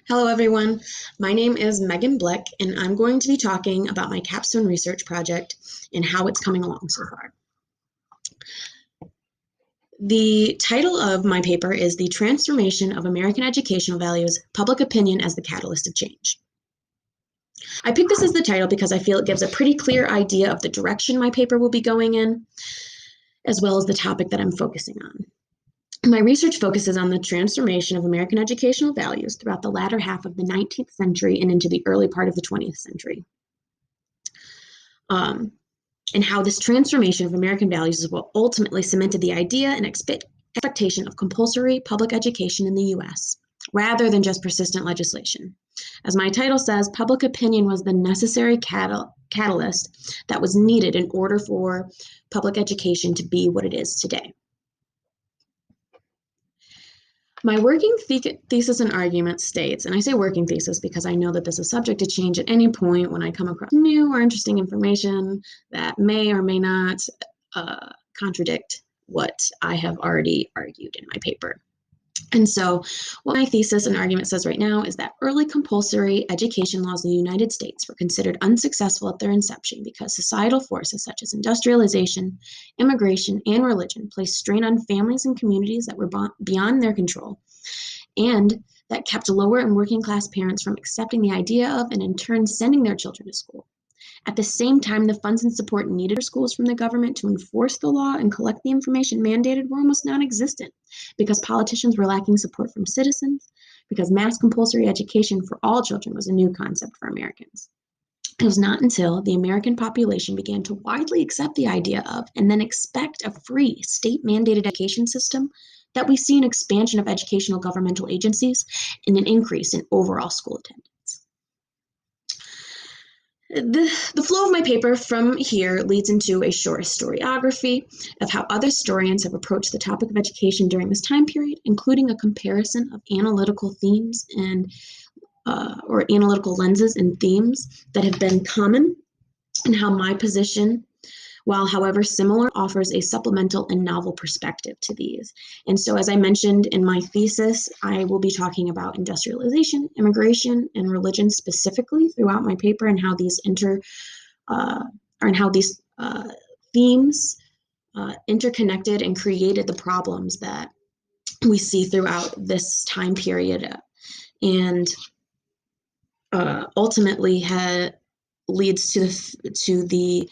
Hello, everyone. My name is Megan Blick, and I'm going to be talking about my capstone research project and how it's coming along so far. The title of my paper is The Transformation of American Educational Values, Public Opinion as the Catalyst of Change. I picked this as the title because I feel it gives a pretty clear idea of the direction my paper will be going in, as well as the topic that I'm focusing on. My research focuses on the transformation of American educational values throughout the latter half of the 19th century and into the early part of the 20th century. And how this transformation of American values is what ultimately cemented the idea and expectation of compulsory public education in the U.S., rather than just persistent legislation. As my title says, public opinion was the necessary catalyst that was needed in order for public education to be what it is today. My working thesis and argument states, and I say working thesis because I know that this is subject to change at any point when I come across new or interesting information that may or may not contradict what I have already argued in my paper. And so what my thesis and argument says right now is that early compulsory education laws in the United States were considered unsuccessful at their inception because societal forces such as industrialization, immigration, and religion placed strain on families and communities that were beyond their control, and that kept lower and working class parents from accepting the idea of and in turn sending their children to school. At the same time, the funds and support needed for schools from the government to enforce the law and collect the information mandated were almost non-existent because politicians were lacking support from citizens, because mass compulsory education for all children was a new concept for Americans. It was not until the American population began to widely accept the idea of and then expect a free state-mandated education system that we see an expansion of educational governmental agencies and an increase in overall school attendance. The flow of my paper from here leads into a short historiography of how other historians have approached the topic of education during this time period, including a comparison of analytical themes and or analytical lenses and themes that have been common, and how my position, while however similar, offers a supplemental and novel perspective to these. And so, as I mentioned in my thesis, I will be talking about industrialization, immigration, and religion specifically throughout my paper, and how these themes interconnected and created the problems that we see throughout this time period, and ultimately leads to the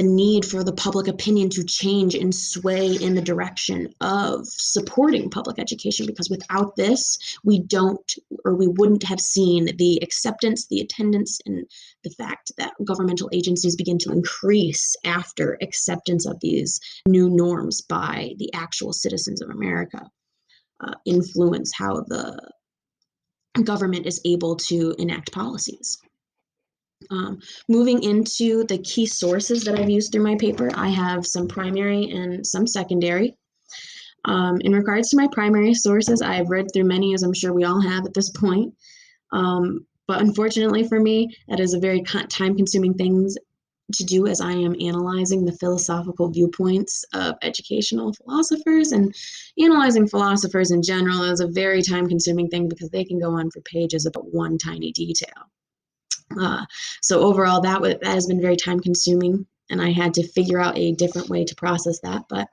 need for the public opinion to change and sway in the direction of supporting public education, because without this, we wouldn't have seen the acceptance, the attendance, and the fact that governmental agencies begin to increase after acceptance of these new norms by the actual citizens of America, influence how the government is able to enact policies. Moving into the key sources that I've used through my paper, I have some primary and some secondary. In regards to my primary sources, I've read through many, as I'm sure we all have at this point. But unfortunately for me, that is a very time-consuming thing to do, as I am analyzing the philosophical viewpoints of educational philosophers, and analyzing philosophers in general is a very time-consuming thing because they can go on for pages about one tiny detail. So overall, that has been very time consuming, and I had to figure out a different way to process that. But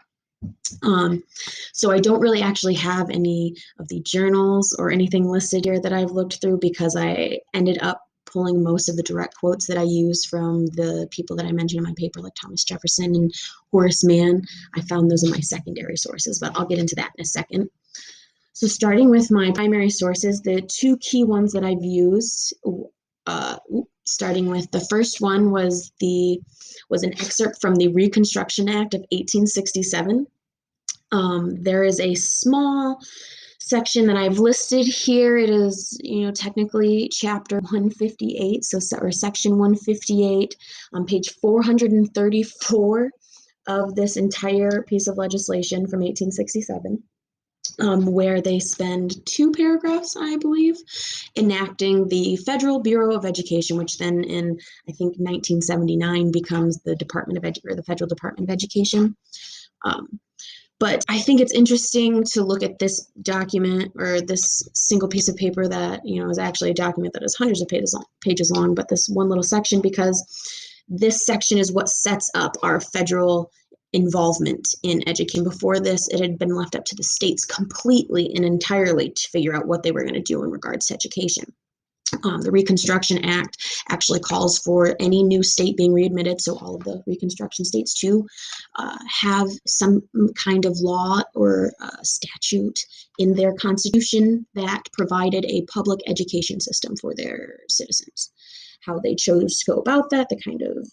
so I don't really actually have any of the journals or anything listed here that I've looked through, because I ended up pulling most of the direct quotes that I used from the people that I mentioned in my paper, like Thomas Jefferson and Horace Mann. I found those in my secondary sources, but I'll get into that in a second. So starting with my primary sources, the two key ones that I've used, starting with the first one was an excerpt from the Reconstruction Act of 1867. There is a small section that I've listed here. It is, technically chapter 158, or section 158 on page 434 of this entire piece of legislation from 1867. Where they spend 2 paragraphs, I believe, enacting the Federal Bureau of Education, which then in, I think, 1979 becomes the the Federal Department of Education. But I think it's interesting to look at this document or this single piece of paper that, is actually a document that is hundreds of pages long, but this one little section, because this section is what sets up our federal involvement in education. Before this, it had been left up to the states completely and entirely to figure out what they were going to do in regards to education. The Reconstruction Act actually calls for any new state being readmitted, so all of the Reconstruction states, to have some kind of law or statute in their constitution that provided a public education system for their citizens. How they chose to go about that, the kind of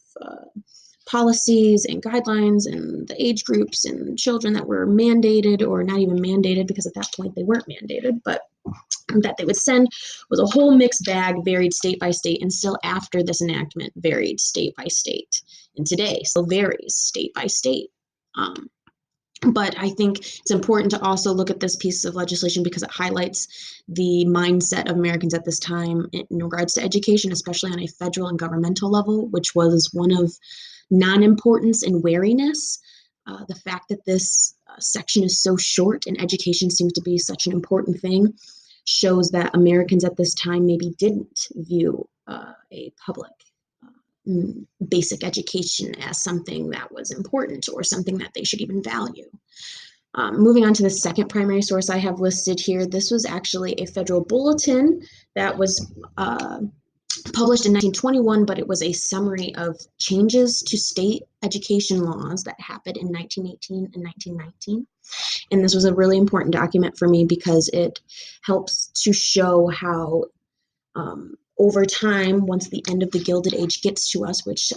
policies and guidelines and the age groups and children that were mandated, or not even mandated, because at that point they weren't mandated, but that they would send, was a whole mixed bag, varied state by state, and still after this enactment varied state by state, and today still varies state by state. But I think it's important to also look at this piece of legislation because it highlights the mindset of Americans at this time in regards to education, especially on a federal and governmental level, which was one of non-importance and wariness. The fact that this section is so short and education seems to be such an important thing shows that Americans at this time maybe didn't view a public basic education as something that was important or something that they should even value. Moving on to the second primary source I have listed here, this was actually a federal bulletin that was published in 1921, but it was a summary of changes to state education laws that happened in 1918 and 1919. And this was a really important document for me because it helps to show how over time, once the end of the Gilded Age gets to us, which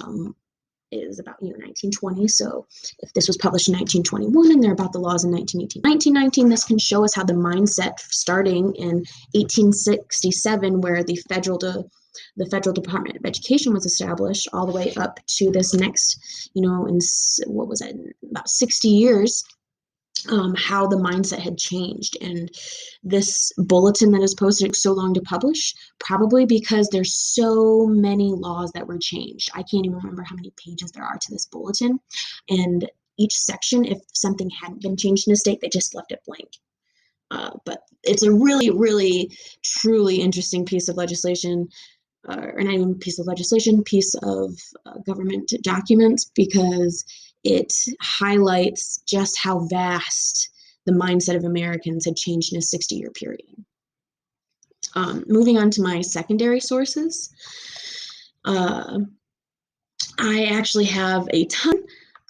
is about 1920. So if this was published in 1921 and they're about the laws in 1918, 1919, this can show us how the mindset starting in 1867, where the Federal Department of Education was established, all the way up to this next, in what was it, about 60 years, how the mindset had changed. And this bulletin that is posted took so long to publish, probably because there's so many laws that were changed. I can't even remember how many pages there are to this bulletin. And each section, if something hadn't been changed in a state, they just left it blank. But it's a really, really, truly interesting piece of legislation, or not even piece of legislation, piece of government documents, because it highlights just how vast the mindset of Americans had changed in a 60-year period. Moving on to my secondary sources, I actually have a ton.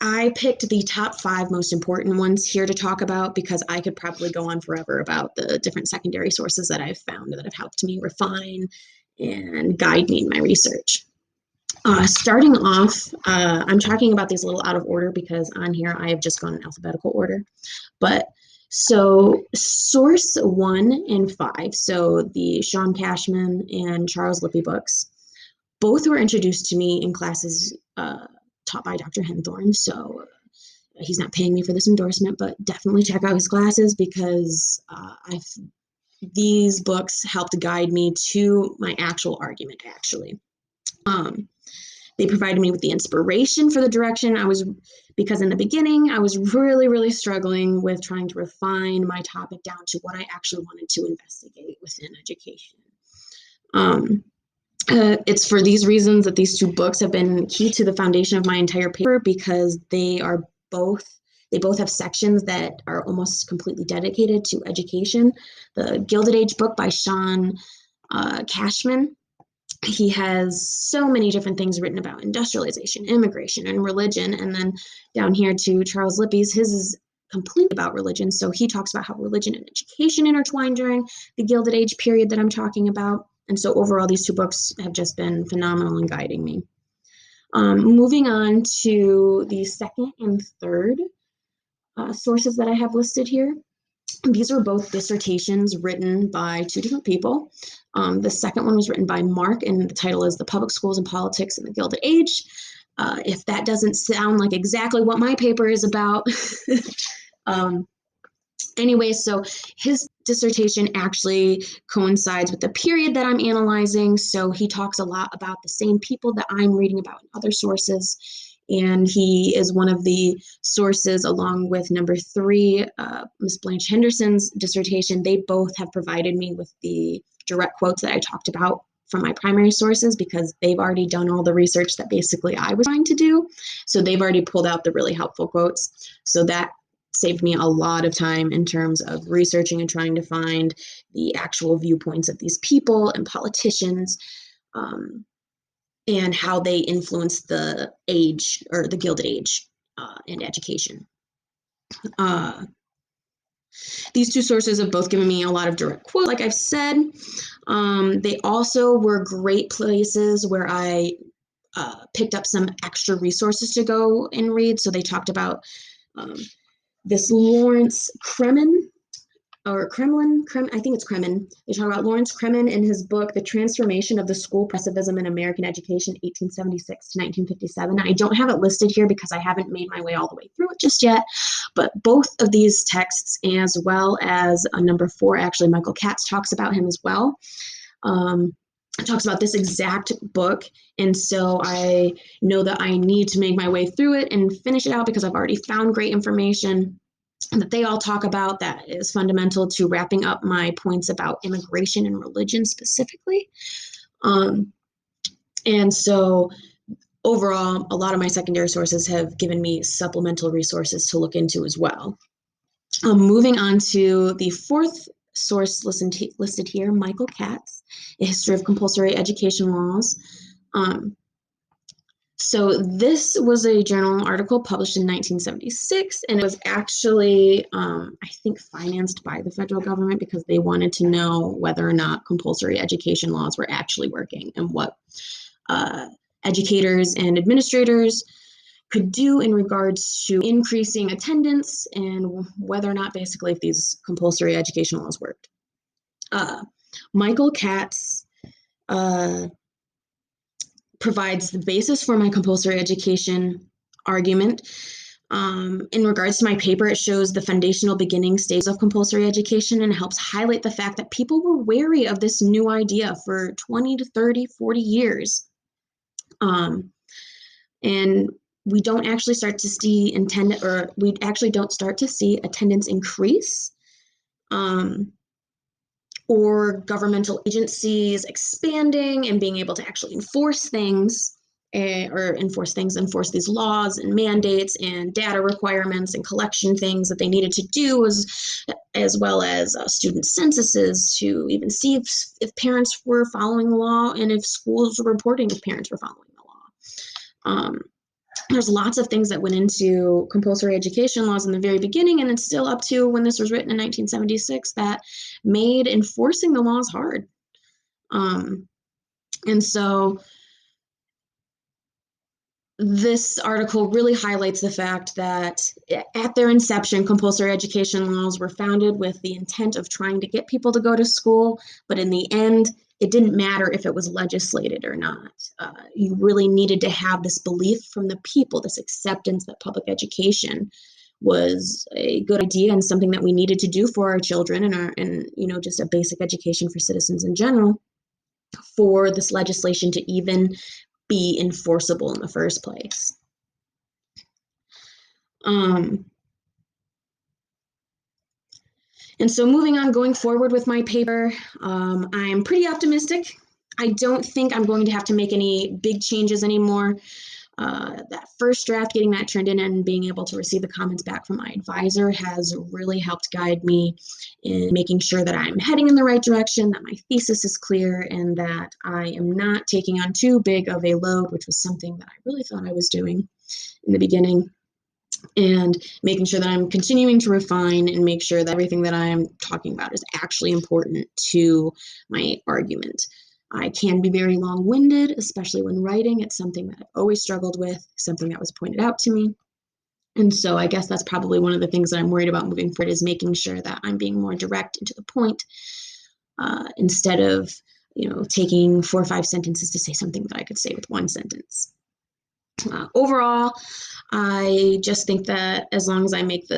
I picked the top 5 most important ones here to talk about because I could probably go on forever about the different secondary sources that I've found that have helped me refine and guide me in my research. Starting off, I'm talking about these a little out of order because on here I have just gone in alphabetical order. But so source 1 and 5, so the Sean Cashman and Charles Lippy books, both were introduced to me in classes taught by Dr. Henthorne. So he's not paying me for this endorsement, but definitely check out his classes because these books helped guide me to my actual argument, actually. They provided me with the inspiration for the direction because in the beginning, I was really, really struggling with trying to refine my topic down to what I actually wanted to investigate within education. It's for these reasons that these 2 books have been key to the foundation of my entire paper, because they both have sections that are almost completely dedicated to education. The Gilded Age book by Sean Cashman, he has so many different things written about industrialization, immigration, and religion. And then down here to Charles Lippy's, his is completely about religion. So he talks about how religion and education intertwined during the Gilded Age period that I'm talking about. And so overall, these 2 books have just been phenomenal in guiding me. Moving on to the second and third sources that I have listed here. These are both dissertations written by 2 different people. The second one was written by Mark, and the title is The Public Schools and Politics in the Gilded Age. If that doesn't sound like exactly what my paper is about. Anyway, so his dissertation actually coincides with the period that I'm analyzing. So he talks a lot about the same people that I'm reading about in other sources. And he is one of the sources, along with number 3, Ms. Blanche Henderson's dissertation. They both have provided me with the direct quotes that I talked about from my primary sources, because they've already done all the research that basically I was trying to do. So they've already pulled out the really helpful quotes. So that saved me a lot of time in terms of researching and trying to find the actual viewpoints of these people and politicians, and how they influence the age, or the Gilded Age, and education. These two sources have both given me a lot of direct quotes, like I've said. They also were great places where I picked up some extra resources to go and read. So they talked about this Lawrence Kremen, or Kremlin, I think it's Kremen. They talk about Lawrence Kremen in his book, The Transformation of the School Progressivism in American Education, 1876 to 1957. I don't have it listed here because I haven't made my way all the way through it just yet, but both of these texts, as well as number 4, actually, Michael Katz talks about him as well. Talks about this exact book, and so I know that I need to make my way through it and finish it out, because I've already found great information that they all talk about that is fundamental to wrapping up my points about immigration and religion specifically. And so overall, a lot of my secondary sources have given me supplemental resources to look into as well. Moving on to the 4th source listed here, Michael Katz, A History of Compulsory Education Laws. So this was a journal article published in 1976, and it was actually, I think, financed by the federal government, because they wanted to know whether or not compulsory education laws were actually working, and what educators and administrators could do in regards to increasing attendance, and whether or not, basically, if these compulsory education laws worked. Michael Katz provides the basis for my compulsory education argument. In regards to my paper, it shows the foundational beginning stages of compulsory education, and helps highlight the fact that people were wary of this new idea for 20 to 30, 40 years. And we don't actually start to see attendance increase, or governmental agencies expanding and being able to actually enforce these laws and mandates and data requirements and collection things that they needed to do, as well as student censuses to even see if parents were following the law, and if schools were reporting if parents were following the law. There's lots of things that went into compulsory education laws in the very beginning, and it's still up to when this was written in 1976, that made enforcing the laws hard. And so this article really highlights the fact that at their inception, compulsory education laws were founded with the intent of trying to get people to go to school, but in the end, it didn't matter if it was legislated or not. You really needed to have this belief from the people, this acceptance that public education was a good idea and something that we needed to do for our children, and just a basic education for citizens in general, for this legislation to even be enforceable in the first place. And so moving on, going forward with my paper, I'm pretty optimistic. I don't think I'm going to have to make any big changes anymore. That first draft, getting that turned in and being able to receive the comments back from my advisor has really helped guide me in making sure that I'm heading in the right direction, that my thesis is clear, and that I am not taking on too big of a load, which was something that I really thought I was doing in the beginning. And making sure that I'm continuing to refine and make sure that everything that I'm talking about is actually important to my argument. I can be very long-winded, especially when writing. It's something that I've always struggled with, something that was pointed out to me. And so I guess that's probably one of the things that I'm worried about moving forward, is making sure that I'm being more direct and to the point, instead of, taking 4 or 5 sentences to say something that I could say with 1 sentence. Overall, I just think that as long as I make the